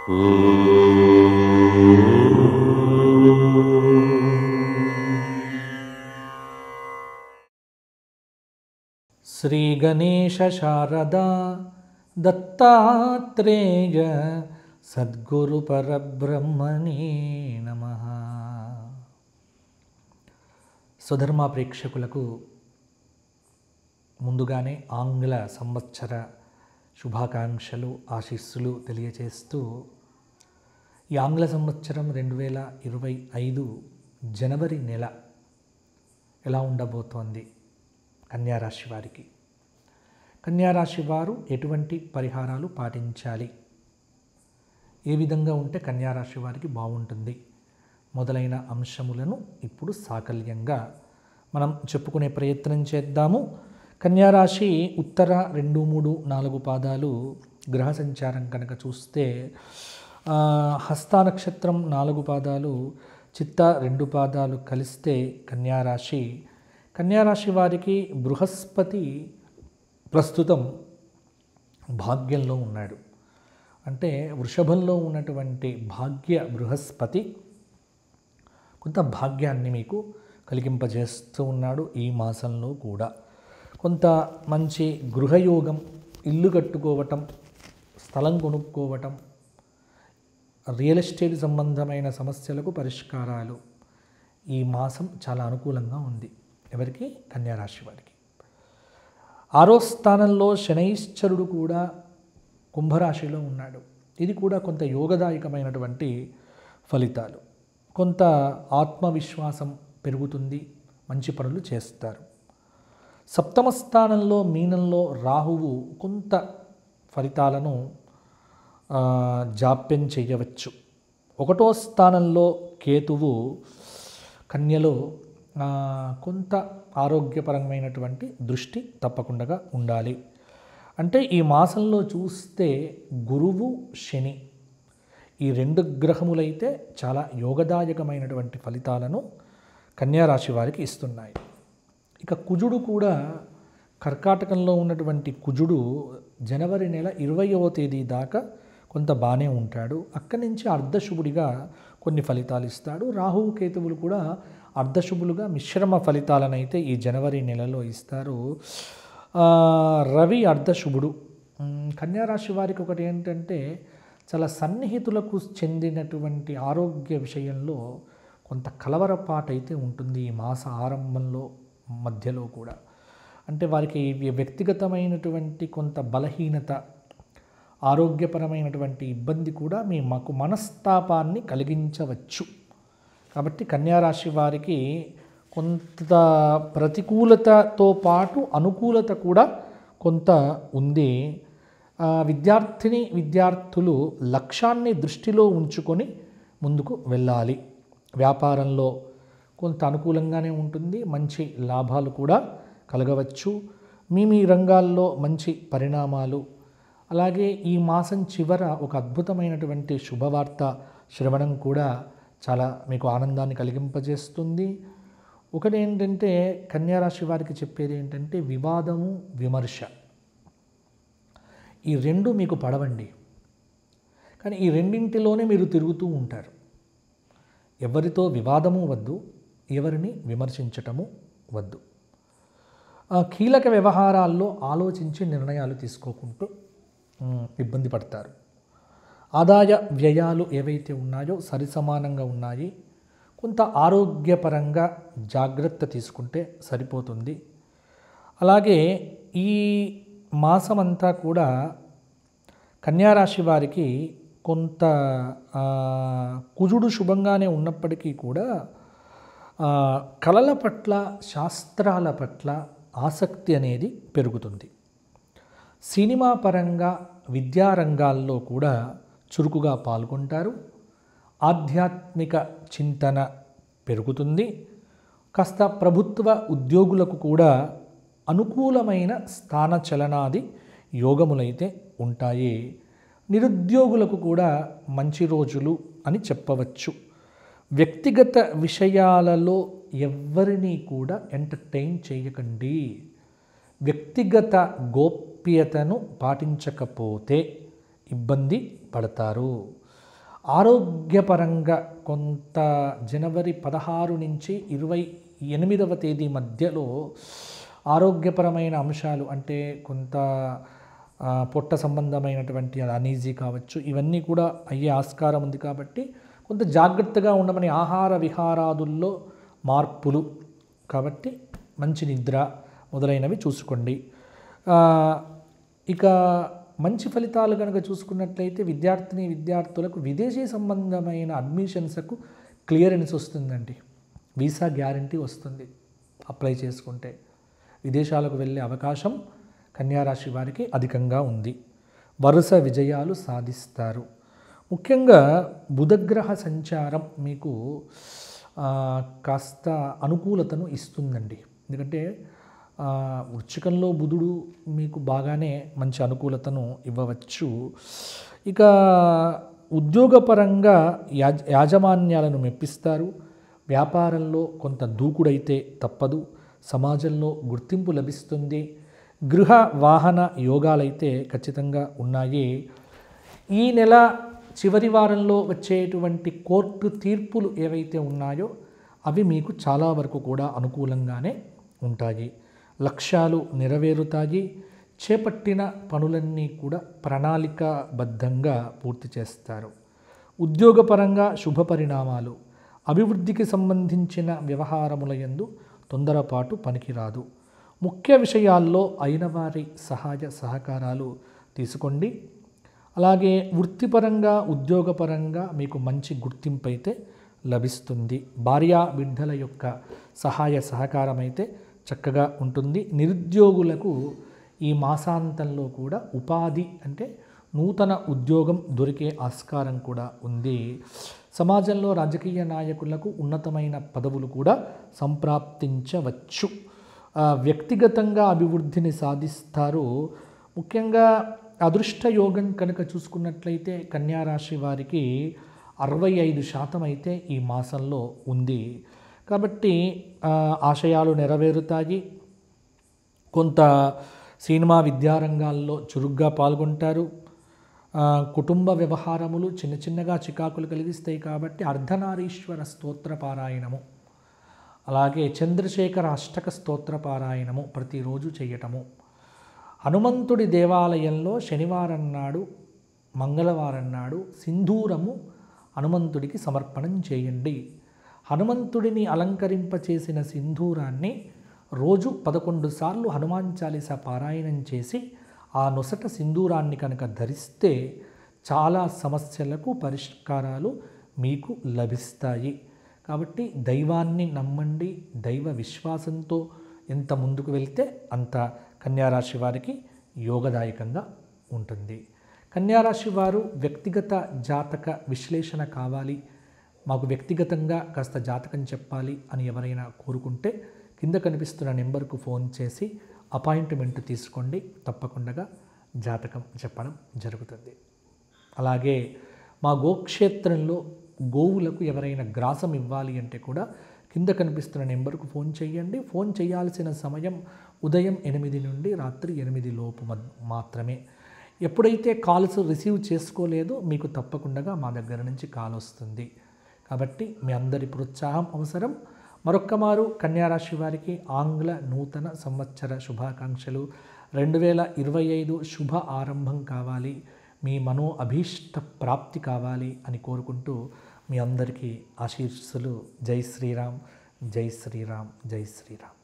శ్రీ గణేశ శారదా దత్తాత్రేయ సద్గురు పరబ్రహ్మణే నమః. స్వధర్మ ప్రేక్షకులకు ముందుగానే ఆంగ్ల సంవత్సర శుభాకాంక్షలు, ఆశీస్సులు తెలియచేస్తూ, ఈ ఆంగ్ల సంవత్సరం 2025 జనవరి నెల ఎలా ఉండబోతోంది కన్యారాశి వారికి? కన్యారాశి వారు ఎటువంటి పరిహారాలు పాటించాలి? ఏ విధంగా ఉంటే కన్యారాశి వారికి బాగుంటుంది? మొదలైన అంశములను ఇప్పుడు సాకల్యంగా మనం చెప్పుకునే ప్రయత్నం చేద్దాము. కన్యారాశి ఉత్తర 2, 3, 4 పాదాలు గ్రహ సంచారం కనుక చూస్తే, హస్త నక్షత్రం 4 పాదాలు, చిత్త 2 పాదాలు కలిస్తే కన్యారాశి వారికి బృహస్పతి ప్రస్తుతం భాగ్యంలో ఉన్నాడు. అంటే వృషభంలో ఉన్నటువంటి భాగ్య బృహస్పతి కొంత భాగ్యాన్ని మీకు కలిగింపజేస్తూ ఉన్నాడు. ఈ మాసంలో కూడా కొంత మంచి గృహయోగం, ఇల్లు కట్టుకోవటం, స్థలం కొనుక్కోవటం, రియల్ ఎస్టేట్ సంబంధమైన సమస్యలకు పరిష్కారాలు, ఈ మాసం చాలా అనుకూలంగా ఉంది. ఎవరికి? కన్యారాశి వారికి. 6వ స్థానంలో శనైశ్చరుడు కూడా కుంభరాశిలో ఉన్నాడు. ఇది కూడా కొంత యోగదాయకమైనటువంటి ఫలితాలు. కొంత ఆత్మవిశ్వాసం పెరుగుతుంది, మంచి పనులు చేస్తారు. 7వ స్థానంలో మీనంలో రాహువు కొంత ఫలితాలను జాప్యం చేయవచ్చు. 1వ స్థానంలో కేతువు కన్యలో కొంత ఆరోగ్యపరమైనటువంటి దృష్టి తప్పకుండా ఉండాలి. అంటే ఈ మాసంలో చూస్తే గురువు, శని ఈ 2 గ్రహములైతే చాలా యోగదాయకమైనటువంటి ఫలితాలను కన్యారాశి వారికి ఇస్తున్నాయి. ఇక కుజుడు కూడా, కర్కాటకంలో ఉన్నటువంటి కుజుడు జనవరి నెల 20వ తేదీ దాకా కొంత బాగానే ఉంటాడు. అక్కడి నుంచి అర్ధశుభుడిగా కొన్ని ఫలితాలు ఇస్తాడు. రాహువు, కేతువులు కూడా అర్ధశుభులుగా మిశ్రమ ఫలితాలనైతే ఈ జనవరి నెలలో ఇస్తారు. రవి అర్ధశుభుడు. కన్యారాశి వారికి ఒకటి ఏంటంటే, చాలా సన్నిహితులకు చెందినటువంటి ఆరోగ్య విషయంలో కొంత కలవరపాటైతే ఉంటుంది ఈ మాస ఆరంభంలో, మధ్యలో కూడా. అంటే వారికి వ్యక్తిగతమైనటువంటి కొంత బలహీనత, ఆరోగ్యపరమైనటువంటి ఇబ్బంది కూడా మాకు మనస్తాపాన్ని కలిగించవచ్చు. కాబట్టి కన్యారాశి వారికి కొంత ప్రతికూలతతో పాటు అనుకూలత కూడా కొంత ఉంది. విద్యార్థులు లక్ష్యాన్ని దృష్టిలో ఉంచుకొని ముందుకు వెళ్ళాలి. వ్యాపారంలో కొంత అనుకూలంగానే ఉంటుంది, మంచి లాభాలు కూడా కలగవచ్చు. మీ రంగాల్లో మంచి పరిణామాలు. అలాగే ఈ మాసం చివర ఒక అద్భుతమైనటువంటి శుభవార్త శ్రవణం కూడా చాలా మీకు ఆనందాన్ని కలిగింపజేస్తుంది. ఒకటి ఏంటంటే, కన్యారాశి వారికి చెప్పేది ఏంటంటే, వివాదము, విమర్శ ఈ 2 మీకు పడవండి. కానీ ఈ రెండింటిలోనే మీరు తిరుగుతూ ఉంటారు. ఎవరితో వివాదము వద్దు, ఎవరిని విమర్శించటము వద్దు. కీలక వ్యవహారాల్లో ఆలోచించి నిర్ణయాలు తీసుకోకుంటూ ఇబ్బంది పడతారు. ఆదాయ వ్యయాలు ఏవైతే ఉన్నాయో సరిసమానంగా ఉన్నాయి. కొంత ఆరోగ్యపరంగా జాగ్రత్త తీసుకుంటే సరిపోతుంది. అలాగే ఈ మాసమంతా కూడా కన్యారాశి వారికి కొంత కుజుడు శుభంగానే ఉన్నప్పటికీ కూడా కళల పట్ల, శాస్త్రాల పట్ల ఆసక్తి అనేది పెరుగుతుంది. సినిమా పరంగా, విద్యారంగాల్లో కూడా చురుకుగా పాల్గొంటారు. ఆధ్యాత్మిక చింతన పెరుగుతుంది. కాస్త ప్రభుత్వ ఉద్యోగులకు కూడా అనుకూలమైన స్థానచలనాది యోగములైతే ఉంటాయి. నిరుద్యోగులకు కూడా మంచి రోజులు అని చెప్పవచ్చు. వ్యక్తిగత విషయాలలో ఎవ్వరినీ కూడా ఎంటర్టైన్ చేయకండి. వ్యక్తిగత గోప్యతను పాటించకపోతే ఇబ్బంది పడతారు. ఆరోగ్యపరంగా కొంత జనవరి 16 నుంచి 28వ తేదీ మధ్యలో ఆరోగ్యపరమైన అంశాలు అంటే కొంత పొట్ట సంబంధమైనటువంటి అనీజీ కావచ్చు, ఇవన్నీ కూడా అయ్యే ఆస్కారం ఉంది. కాబట్టి కొంత జాగ్రత్తగా ఉండమని ఆహార విహారాదుల్లో మార్పులు, కాబట్టి మంచి నిద్ర మొదలైనవి చూసుకోండి. ఇక మంచి ఫలితాలు కనుక చూసుకున్నట్లయితే విద్యార్థులకు విదేశీ సంబంధమైన అడ్మిషన్స్కు క్లియరెన్స్ వస్తుందండి. వీసా గ్యారంటీ వస్తుంది. అప్లై చేసుకుంటే విదేశాలకు వెళ్ళే అవకాశం కన్యారాశి వారికి అధికంగా ఉంది. వరుస విజయాలు సాధిస్తారు. ముఖ్యంగా బుధగ్రహ సంచారం మీకు కాస్త అనుకూలతను ఇస్తుందండి. ఎందుకంటే వృశ్చికంలో బుధుడు మీకు బాగానే మంచి అనుకూలతను ఇవ్వవచ్చు. ఇక ఉద్యోగపరంగా యాజమాన్యాలను మెప్పిస్తారు. వ్యాపారంలో కొంత దూకుడైతే తప్పదు. సమాజంలో గుర్తింపు లభిస్తుంది. గృహ వాహన యోగాలైతే ఖచ్చితంగా ఉన్నాయి. ఈ నెల చివరి వారంలో వచ్చేటువంటి కోర్టు తీర్పులు ఏవైతే ఉన్నాయో అవి మీకు చాలా వరకు కూడా అనుకూలంగానే ఉంటాయి. లక్ష్యాలు నెరవేరుతాయి. చేపట్టిన పనులన్నీ కూడా ప్రణాళికాబద్ధంగా పూర్తి చేస్తారు. ఉద్యోగపరంగా శుభ పరిణామాలు. అభివృద్ధికి సంబంధించిన వ్యవహారముల యందు తొందరపాటు పనికిరాదు. ముఖ్య విషయాల్లో అయిన వారి సహాయ సహకారాలు తీసుకోండి. అలాగే వృత్తిపరంగా ఉద్యోగపరంగా మీకు మంచి గుర్తింపు అయితే లభిస్తుంది. భార్యా బిడ్డల యొక్క సహాయ సహకారం అయితే చక్కగా ఉంటుంది. నిరుద్యోగులకు ఈ మాసాంతంలో కూడా ఉపాధి అంటే నూతన ఉద్యోగం దొరికే ఆస్కారం కూడా ఉంది. సమాజంలో రాజకీయ నాయకులకు ఉన్నతమైన పదవులు కూడా సంప్రాప్తించవచ్చు. వ్యక్తిగతంగా అభివృద్ధిని సాధిస్తారు. ముఖ్యంగా అదృష్ట యోగం కనుక చూసుకున్నట్లయితే కన్యారాశి వారికి 65% అయితే ఈ మాసంలో ఉంది. కాబట్టి ఆశయాలు నెరవేరుతాయి. కొంత సినిమా విద్యారంగాల్లో చురుగ్గా పాల్గొంటారు. కుటుంబ వ్యవహారములు చిన్న చిన్నగా చికాకులు కలిగిస్తాయి. కాబట్టి అర్ధనారీశ్వర స్తోత్ర పారాయణము, అలాగే చంద్రశేఖర అష్టక స్తోత్ర పారాయణము ప్రతిరోజు చేయటము. హనుమంతుడి దేవాలయంలో శనివారం నాడు, మంగళవారం నాడు సింధూరము హనుమంతుడికి సమర్పణం చేయండి. హనుమంతుడిని అలంకరింపచేసిన సింధూరాన్ని రోజు 11 సార్లు హనుమాన్ చాలీసా పారాయణం చేసి ఆ నొసట సింధూరాన్ని కనుక ధరిస్తే చాలా సమస్యలకు పరిష్కారాలు మీకు లభిస్తాయి. కాబట్టి దైవాన్ని నమ్మండి. దైవ విశ్వాసంతో ఎంత ముందుకు వెళ్తే అంత కన్యారాశి వారికి యోగదాయకంగా ఉంటుంది. కన్యారాశి వారు వ్యక్తిగత జాతక విశ్లేషణ కావాలి, మాకు వ్యక్తిగతంగా కాస్త జాతకం చెప్పాలి అని ఎవరైనా కోరుకుంటే కింద కనిపిస్తున్న నెంబర్కు ఫోన్ చేసి అపాయింట్మెంట్ తీసుకోండి. తప్పకుండా జాతకం చెప్పడం జరుగుతుంది. అలాగే మా గోక్షేత్రంలో గోవులకు ఎవరైనా గ్రాసం ఇవ్వాలి అంటే కూడా కింద కనిపిస్తున్న నెంబర్కు ఫోన్ చేయండి. ఫోన్ చేయాల్సిన సమయం ఉదయం 8 నుండి రాత్రి 8 లోపు మాత్రమే. ఎప్పుడైతే కాల్స్ రిసీవ్ చేసుకోలేదో మీకు తప్పకుండా మా దగ్గర నుంచి కాల్ వస్తుంది. కాబట్టి మీ అందరి ప్రోత్సాహం అవసరం. మరొక్క మారు కన్యారాశి వారికి ఆంగ్ల నూతన సంవత్సర శుభాకాంక్షలు. 2025 శుభ ఆరంభం కావాలి, మీ మనో అభీష్ట ప్రాప్తి కావాలి అని కోరుకుంటూ మీ అందరికీ ఆశీస్సులు. జై శ్రీరామ్, జై శ్రీరామ్, జై శ్రీరామ్.